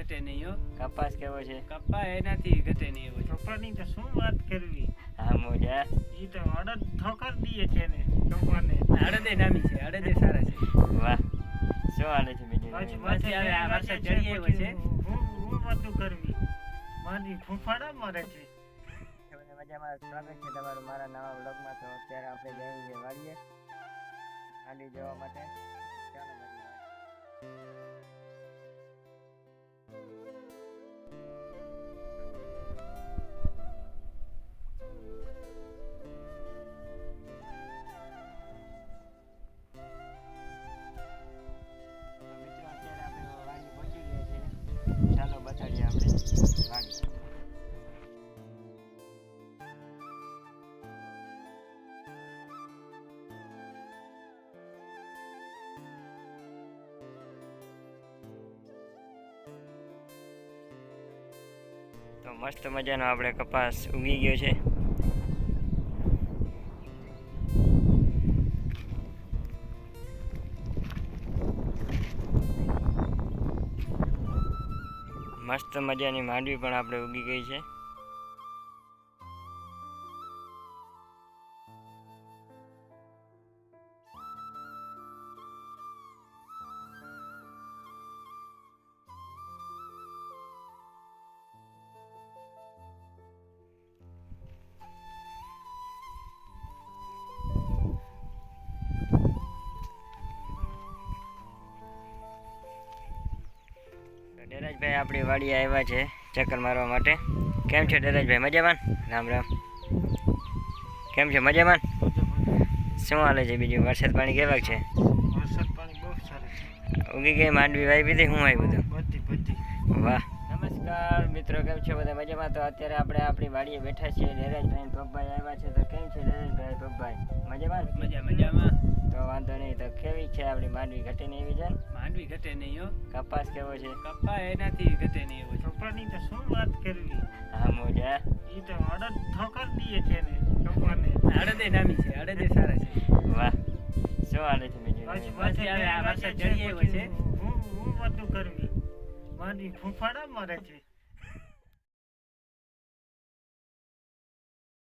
ઘટે નહીં હો. કપાસ કેવો છે? કપ્પા એનાથી ઘટે નહીં એવો છે. કપ્પાની તો શું વાત કરવી, હા મોજા ઈ તો અડદ ઠોકર દીએ છે ને કપ્પાને. અડદે નામી છે, અડદે સારા છે. વાહ શું હાલે છે બીજું? પાછી પાછી આવે, આ વરસાદ ચડી આવ્યો છે. હું બધું કરવી મારી ફૂફાડા મરે છે. મજામાં સ્વાગત છે તમારું મારા નવા બ્લોગમાં. તો અત્યારે આપણે જઈએ છીએ વાડીએ આંડી જોવા માટે. ચાલો મળીએ. મિત્રો અત્યારે આપણે વાડી પહોંચી ગયા છે. ચાલો બતાડીએ આપણે વાડી. તો મસ્ત મજાનો આપણે કપાસ ઉગી ગયો છે. મસ્ત મજાની માંડવી પણ આપણે ઉગી ગઈ છે. ડેરાજભાઈ આપણી વાડી આવ્યા છે ચક્કર મારવા માટે. કેમ છે ડેરાજભાઈ? મજામાં? રામ રામ. કેમ છે? મજામાં? શું હાલે છે બીજું? વરસાદ પાણી કેવાક છે? વરસાદ પાણી બહુ સારું છે. ઉગી ગઈ માંડવી વાવી દીધી? હું આવી બધું? બધી વાહ. નમસ્કાર મિત્રો, કેમ છો બધા? મજામાં? તો અત્યારે આપણે આપણી વાડીએ બેઠા છીએ. ડેરાજભાઈ પગભાઈ આવ્યા છે. તો કેમ છે ડેરાજભાઈ પગભાઈ? મજામાં? મજામાં. તો વાંધો નહીં. તો કેવી છે આપણી માંડવી? ઘટે નહીં એવી છે ને? માંડવી ઘટે નહીં હો. કપાસ કેવો છે? કપ્પા એનાથી ઘટે નહીં એવો છે. કપ્પાની તો શું વાત કરવી, હા મોજા ઈ તો અડદ ઠોકર દીએ છે ને કપ્પાને. અડદે નામી છે, અડદે સારા છે. વાહ શું હાલે છે બીજું? પાછી આવે, આ વરસાદ ચડી આવ્યો છે. હું બધું કરવી મારી ફૂફાડા મરે છે.